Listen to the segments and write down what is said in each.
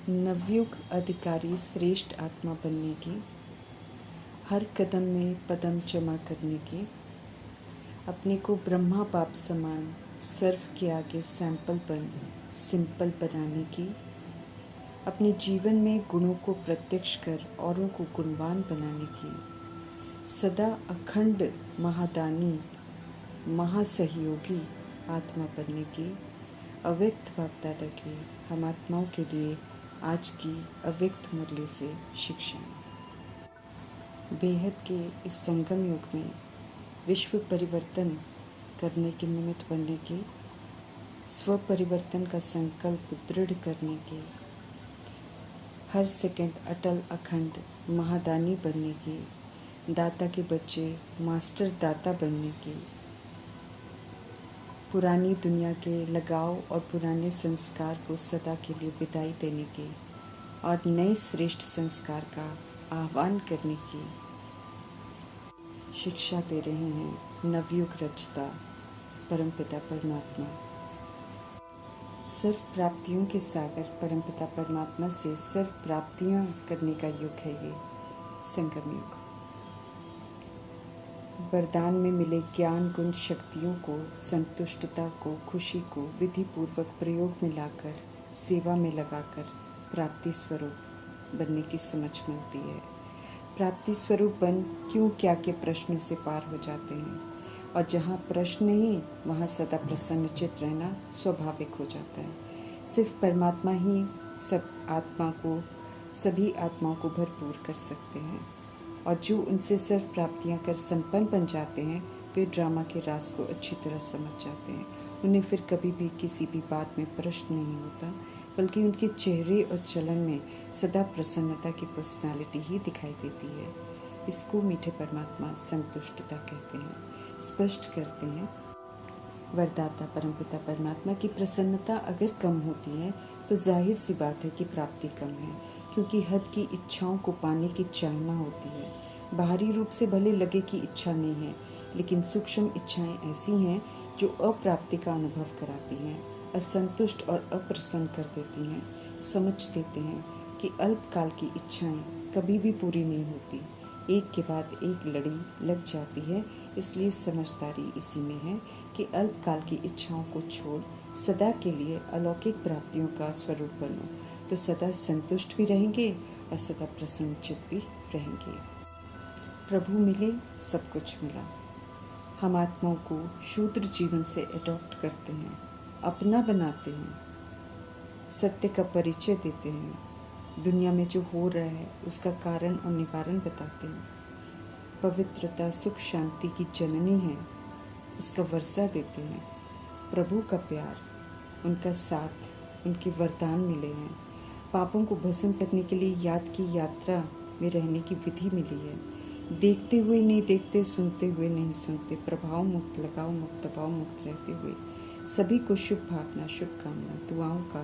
नवयुग अधिकारी श्रेष्ठ आत्मा बनने की, हर कदम में पदम जमा करने की, अपने को ब्रह्मा बाप समान सर्व के आगे सैंपल बन सिंपल बनाने की, अपने जीवन में गुणों को प्रत्यक्ष कर औरों को गुणवान बनाने की, सदा अखंड महादानी महासहयोगी आत्मा बनने की, अव्यक्त बाप दादा की हम आत्माओं के लिए आज की अव्यक्त मूल्य से शिक्षाएं। बेहद के इस संगम युग में विश्व परिवर्तन करने के निमित्त बनने के, स्व परिवर्तन का संकल्प दृढ़ करने के, हर सेकंड अटल अखंड महादानी बनने की, दाता के बच्चे मास्टर दाता बनने की, पुरानी दुनिया के लगाव और पुराने संस्कार को सदा के लिए विदाई देने की और नए श्रेष्ठ संस्कार का आह्वान करने की शिक्षा दे रहे हैं नवयुग रचता परमपिता परमात्मा। सर्व प्राप्तियों के सागर परमपिता परमात्मा से सर्व प्राप्तियां करने का युग है ये संगम युग। वरदान में मिले ज्ञान गुण शक्तियों को, संतुष्टता को, खुशी को विधि पूर्वक प्रयोग में लाकर सेवा में लगाकर प्राप्ति स्वरूप बनने की समझ मिलती है। प्राप्ति स्वरूप बन क्यों क्या के प्रश्नों से पार हो जाते हैं और जहाँ प्रश्न नहीं वहाँ सदा प्रसन्नचित्त रहना स्वाभाविक हो जाता है। सिर्फ परमात्मा ही सभी आत्माओं को भरपूर कर सकते हैं और जो उनसे सर्व प्राप्तियां कर संपन्न बन जाते हैं वे ड्रामा के राज को अच्छी तरह समझ जाते हैं। उन्हें फिर कभी भी किसी भी बात में प्रश्न नहीं होता, बल्कि उनके चेहरे और चलन में सदा प्रसन्नता की पर्सनालिटी ही दिखाई देती है। इसको मीठे परमात्मा संतुष्टता कहते हैं। स्पष्ट करते हैं, वरदाता परमपिता परमात्मा की प्रसन्नता अगर कम होती है तो जाहिर सी बात है कि प्राप्ति कम है, क्योंकि हद की इच्छाओं को पाने की चाहना होती है। बाहरी रूप से भले लगे कि इच्छा नहीं है, लेकिन सूक्ष्म इच्छाएं ऐसी हैं जो अप्राप्ति का अनुभव कराती हैं, असंतुष्ट और अप्रसन्न कर देती हैं। समझ देते हैं कि अल्पकाल की इच्छाएं कभी भी पूरी नहीं होती, एक के बाद एक लड़ी लग जाती है। इसलिए समझदारी इसी में है कि अल्पकाल की इच्छाओं को छोड़ सदा के लिए अलौकिक प्राप्तियों का स्वरूप बनो, तो सदा संतुष्ट भी रहेंगे और सदा प्रसन्नचित्त भी रहेंगे। प्रभु मिले सब कुछ मिला। हम आत्माओं को शूद्र जीवन से अडॉप्ट करते हैं, अपना बनाते हैं, सत्य का परिचय देते हैं, दुनिया में जो हो रहा है उसका कारण और निवारण बताते हैं। पवित्रता सुख शांति की जननी है, उसका वर्षा देते हैं। प्रभु का प्यार, उनका साथ, उनके वरदान मिले हैं। पापों को भस्म करने के लिए याद की यात्रा में रहने की विधि मिली है। देखते हुए नहीं देखते, सुनते हुए नहीं सुनते, प्रभाव मुक्त, लगाव मुक्त, दबाव मुक्त रहते हुए सभी को शुभ भावना, शुभकामना, दुआओं का,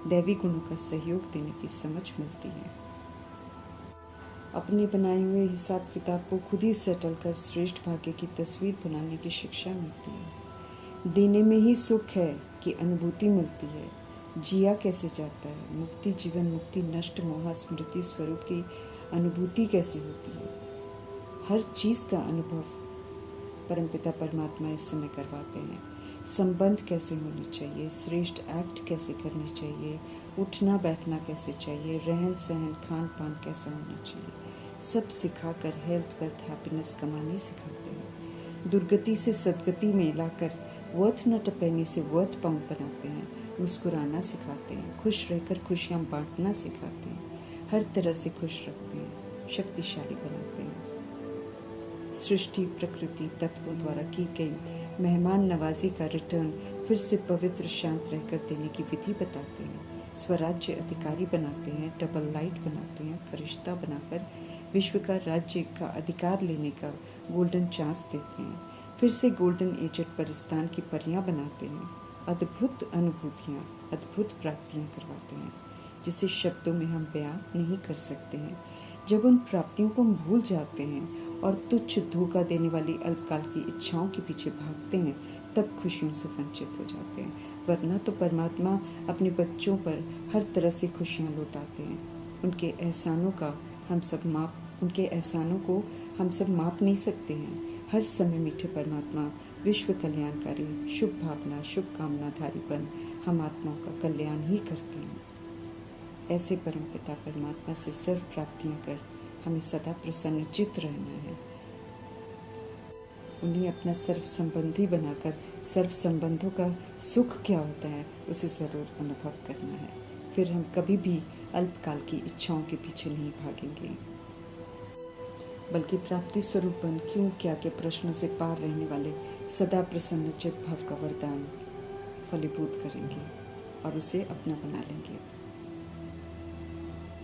दैवी गुणों का सहयोग देने की समझ मिलती है। अपने बनाए हुए हिसाब किताब को खुद ही सेटल कर श्रेष्ठ भाग्य की तस्वीर बनाने की शिक्षा मिलती है। देने में ही सुख है कि अनुभूति मिलती है। जिया कैसे जाता है, मुक्ति जीवन मुक्ति नष्ट मोह स्मृति स्वरूप की अनुभूति कैसे होती है। हर चीज़ का अनुभव परमपिता परमात्मा इस समय करवाते हैं। संबंध कैसे होने चाहिए, श्रेष्ठ एक्ट कैसे करने चाहिए, उठना बैठना कैसे चाहिए, रहन सहन खान पान कैसा होना चाहिए, सब सिखाकर हेल्थ वेल्थ हैप्पीनेस कमानी सिखाते हैं। दुर्गति से सदगति में लाकर वर्थ नॉट अ पेनी से वर्थ पाउंड बनाते हैं। मुस्कुराना सिखाते हैं, खुश रहकर खुशियाँ बांटना सिखाते हैं, हर तरह से खुश रखते हैं, शक्तिशाली बनाते हैं। सृष्टि प्रकृति तत्वों द्वारा की गई मेहमान नवाजी का रिटर्न फिर से पवित्र शांत रहकर देने की विधि बताते हैं। स्वराज्य अधिकारी बनाते हैं, डबल लाइट बनाते हैं, फरिश्ता बनाकर विश्व का राज्य का अधिकार लेने का गोल्डन चांस देते हैं। फिर से गोल्डन एजेड परिस्तान की परियां बनाते हैं। अद्भुत अनुभूतियाँ, अद्भुत प्राप्तियाँ करवाते हैं जिसे शब्दों में हम बयां नहीं कर सकते हैं। जब उन प्राप्तियों को हम भूल जाते हैं और तुच्छ धोखा देने वाली अल्पकाल की इच्छाओं के पीछे भागते हैं, तब खुशियों से वंचित हो जाते हैं। वरना तो परमात्मा अपने बच्चों पर हर तरह से खुशियाँ लौटाते हैं। उनके एहसानों को हम सब माप नहीं सकते हैं। हर समय मीठे परमात्मा विश्व कल्याणकारी, शुभ भावना, शुभकामनाधारीपन हम आत्माओं का कल्याण ही करते हैं। ऐसे परमपिता परमात्मा से सर्व प्राप्तियां कर हमें सदा प्रसन्नचित्त रहना है। उन्हें अपना सर्व संबंधी बनाकर सर्व संबंधों का सुख क्या होता है उसे ज़रूर अनुभव करना है। फिर हम कभी भी अल्पकाल की इच्छाओं के पीछे नहीं भागेंगे, बल्कि प्राप्ति स्वरूप बन क्यों क्या के प्रश्नों से पार रहने वाले सदा प्रसन्नचित्त भव का वरदान फलीभूत करेंगे और उसे अपना बना लेंगे।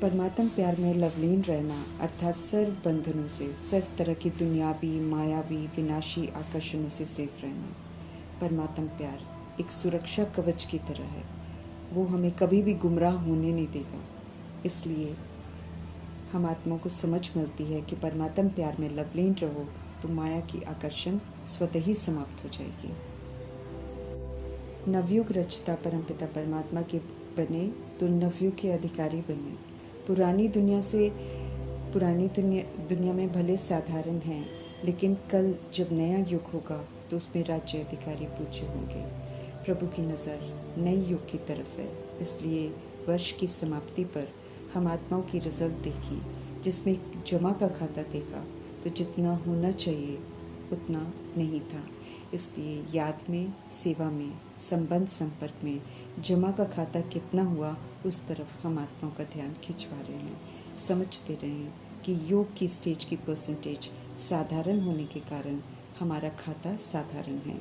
परमात्म प्यार में लवलीन रहना अर्थात सर्व बंधनों से, सर्व तरह की दुनियावी, मायावी, विनाशी आकर्षणों से सेफ रहना। परमात्म प्यार एक सुरक्षा कवच की तरह है। वो हमें कभी भी गुमराह होने नहीं देगा। इसलिए हम आत्माओं को समझ मिलती है कि परमात्म प्यार में लवलीन रहो तो माया की आकर्षण स्वतः ही समाप्त हो जाएगी। नवयुग रचता परमपिता परमात्मा के बने तो नवयुग के अधिकारी बने। पुरानी दुनिया में भले साधारण हैं, लेकिन कल जब नया युग होगा तो उसमें राज्य अधिकारी पूज्य होंगे। प्रभु की नज़र नए युग की तरफ है। इसलिए वर्ष की समाप्ति पर हम आत्माओं की रिजल्ट देखी, जिसमें जमा का खाता देखा तो जितना होना चाहिए उतना नहीं था। इसलिए याद में, सेवा में, संबंध संपर्क में जमा का खाता कितना हुआ उस तरफ हम आत्माओं का ध्यान खिंचवा रहे हैं। समझते रहें कि योग की स्टेज की परसेंटेज साधारण होने के कारण हमारा खाता साधारण है।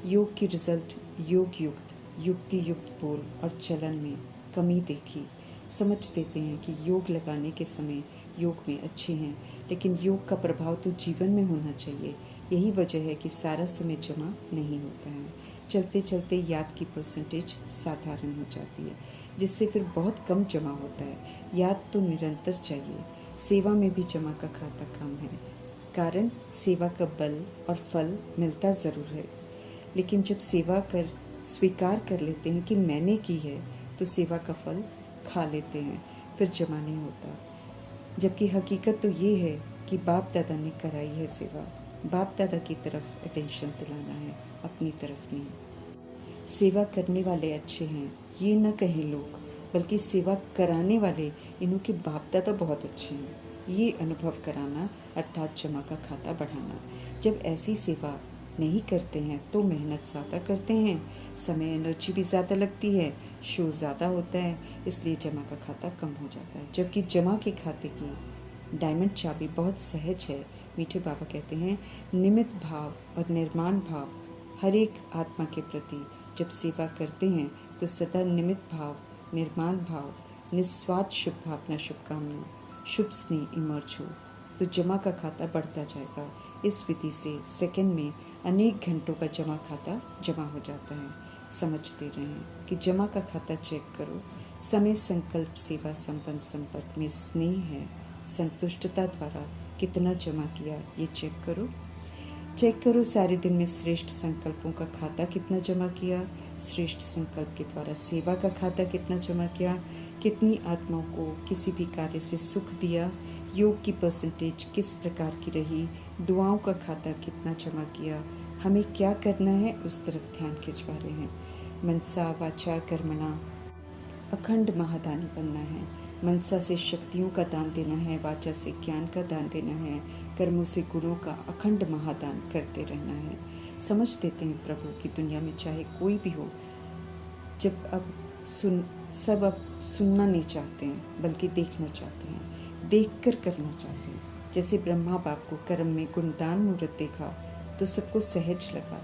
योग की रिजल्ट योग युक्त, युक्ति युक्त बोल और चलन में कमी देखी। समझ देते हैं कि योग लगाने के समय योग में अच्छे हैं, लेकिन योग का प्रभाव तो जीवन में होना चाहिए। यही वजह है कि सारा समय जमा नहीं होता है। चलते चलते याद की परसेंटेज साधारण हो जाती है, जिससे फिर बहुत कम जमा होता है। याद तो निरंतर चाहिए। सेवा में भी जमा का खाता कम है, कारण सेवा का बल और फल मिलता ज़रूर है। लेकिन जब सेवा कर स्वीकार कर लेते हैं कि मैंने की है, तो सेवा का फल खा लेते हैं, फिर जमा नहीं होता। जबकि हकीकत तो ये है कि बाप दादा ने कराई है सेवा। बाप दादा की तरफ अटेंशन दिलाना है, अपनी तरफ नहीं। सेवा करने वाले अच्छे हैं ये न कहें लोग, बल्कि सेवा कराने वाले इन्हों के बाप दादा बहुत अच्छे हैं ये अनुभव कराना, अर्थात जमा का खाता बढ़ाना। जब ऐसी सेवा नहीं करते हैं तो मेहनत ज़्यादा करते हैं, समय एनर्जी भी ज़्यादा लगती है, शो ज़्यादा होता है, इसलिए जमा का खाता कम हो जाता है। जबकि जमा के खाते की डायमंड चाबी बहुत सहज है। मीठे बाबा कहते हैं, निमित्त भाव और निर्माण भाव हर एक आत्मा के प्रति जब सेवा करते हैं तो सदा निमित्त भाव, निर्माण भाव, निस्वार्थ शुभ भावना, शुभकामना, शुभ स्नेह इमर्ज हो तो जमा का खाता बढ़ता जाएगा। इस विधि से सेकंड में अनेक घंटों का जमा खाता जमा हो जाता है। समझते रहें कि जमा का खाता चेक करो। समय, संकल्प, सेवा, संपन्न, संपर्क में स्नेह है, संतुष्टता द्वारा कितना जमा किया ये चेक करो। सारे दिन में श्रेष्ठ संकल्पों का खाता कितना जमा किया, श्रेष्ठ संकल्प के द्वारा सेवा का खाता कितना जमा किया, कितनी आत्माओं को किसी भी कार्य से सुख दिया, योग की परसेंटेज किस प्रकार की रही, दुआओं का खाता कितना जमा किया, हमें क्या करना है उस तरफ ध्यान खिंचवा रहे हैं। मनसा वाचा कर्मणा अखंड महादानी बनना है। मनसा से शक्तियों का दान देना है, वाचा से ज्ञान का दान देना है, कर्मों से गुणों का अखंड महादान करते रहना है। समझ देते हैं प्रभु की दुनिया में चाहे कोई भी हो, जब अब सुनना नहीं चाहते हैं बल्कि देखना चाहते हैं, देखकर करना चाहते हैं। जैसे ब्रह्मा बाप को कर्म में गुणदान मूर्त देखा तो सबको सहज लगा।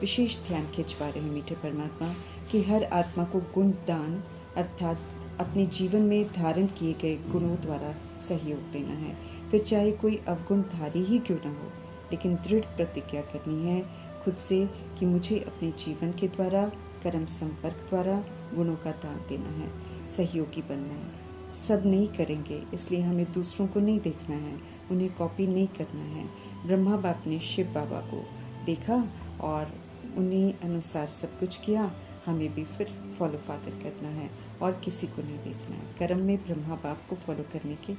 विशेष ध्यान खिंचवा रहे मीठे परमात्मा कि हर आत्मा को गुणदान अर्थात अपने जीवन में धारण किए गए गुणों द्वारा सहयोग देना है। फिर चाहे कोई अवगुणधारी ही क्यों न हो, लेकिन दृढ़ प्रतिज्ञा करनी है खुद से कि मुझे अपने जीवन के द्वारा, कर्म संपर्क द्वारा गुणों का दान देना है, सहयोगी बनना है। सब नहीं करेंगे, इसलिए हमें दूसरों को नहीं देखना है, उन्हें कॉपी नहीं करना है। ब्रह्मा बाप ने शिव बाबा को देखा और उन्हीं अनुसार सब कुछ किया। हमें भी फिर फॉलो फादर करना है और किसी को नहीं देखना है। कर्म में ब्रह्मा बाप को फॉलो करने के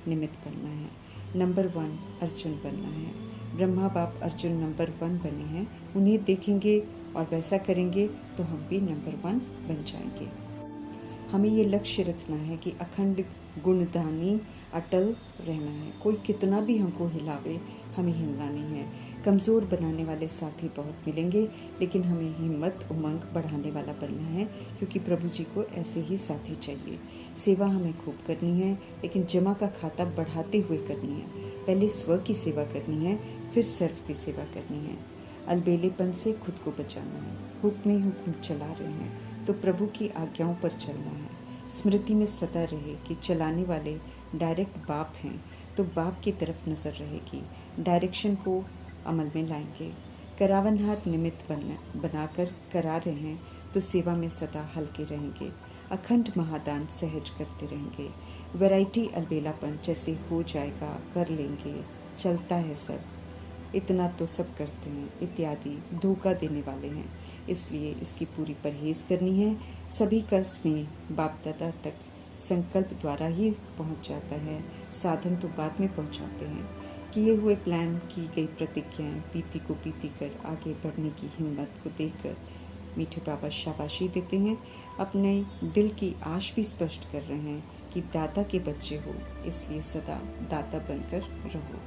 निमित्त बनना है। नंबर 1 अर्जुन बनना है। ब्रह्मा बाप अर्जुन नंबर 1 बने हैं, उन्हें देखेंगे और वैसा करेंगे तो हम भी नंबर 1 बन जाएंगे। हमें ये लक्ष्य रखना है कि अखंड गुणदानी अटल रहना है। कोई कितना भी हमको हिलावे, हमें हिलना नहीं है। कमज़ोर बनाने वाले साथी बहुत मिलेंगे, लेकिन हमें हिम्मत उमंग बढ़ाने वाला बनना है, क्योंकि प्रभु जी को ऐसे ही साथी चाहिए। सेवा हमें खूब करनी है, लेकिन जमा का खाता बढ़ाते हुए करनी है। पहले स्व की सेवा करनी है, फिर सर्व की सेवा करनी है। अलबेलेपन से खुद को बचाना है। हुक्म ही हुक्म चला रहे हैं तो प्रभु की आज्ञाओं पर चलना है। स्मृति में सदा रहे कि चलाने वाले डायरेक्ट बाप हैं, तो बाप की तरफ नज़र रहेगी। डायरेक्शन को अमल में लाएंगे। करावनहार निमित्त बनाकर करा रहे हैं तो सेवा में सदा हल्के रहेंगे। अखंड महादान सहज करते रहेंगे। वैरायटी अलबेलापन जैसे हो जाएगा, कर लेंगे, चलता है सब, इतना तो सब करते हैं इत्यादि धोखा देने वाले हैं। इसलिए इसकी पूरी परहेज करनी है। सभी का स्नेह बाप दादा तक संकल्प द्वारा ही पहुंच जाता है, साधन तो बाद में पहुंचाते हैं। किए हुए प्लान, की गई प्रतिज्ञाएं पीती को पीती कर आगे बढ़ने की हिम्मत को देखकर मीठे बाबा शाबाशी देते हैं। अपने दिल की आश भी स्पष्ट कर रहे हैं कि दाता के बच्चे हो, इसलिए सदा दाता बनकर रहो।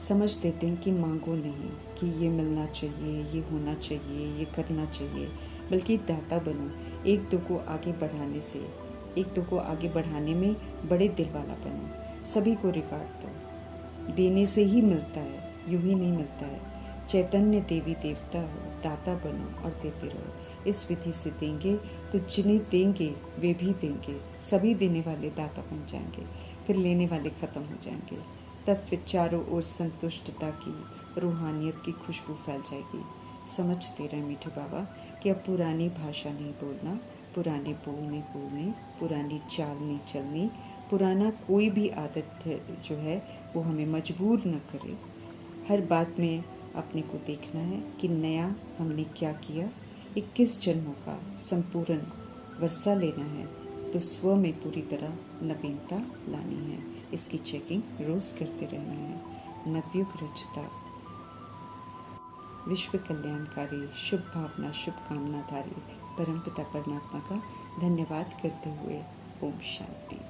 समझ देते हैं कि मांगो नहीं कि ये मिलना चाहिए, ये होना चाहिए, ये करना चाहिए, बल्कि दाता बनो। एक दो को आगे बढ़ाने से, एक दो को आगे बढ़ाने में बड़े दिल वाला बनो। सभी को रिगार्ड दो। देने से ही मिलता है, यूं ही नहीं मिलता है। चैतन्य देवी देवता हो, दाता बनो और देते रहो। इस विधि से देंगे तो जिन्हें देंगे वे भी देंगे। सभी देने वाले दाता बन जाएंगे, फिर लेने वाले खत्म हो जाएंगे। तब फिर चारों ओर संतुष्टता की, रूहानियत की खुशबू फैल जाएगी। समझते रहे मीठे बाबा कि अब पुरानी भाषा नहीं बोलना, पुराने बोलने, पुरानी चाल नहीं चलनी, पुराना कोई भी आदत जो है वो हमें मजबूर न करे। हर बात में अपने को देखना है कि नया हमने क्या किया। 21 जन्मों का संपूर्ण वर्षा लेना है, तो स्व में पूरी तरह नवीनता लानी है। इसकी चेकिंग रोज करते रहना है। नवयुग रचता, विश्व कल्याणकारी, शुभ भावना, शुभकामनाधारी परमपिता परमात्मा का धन्यवाद करते हुए ओम शांति।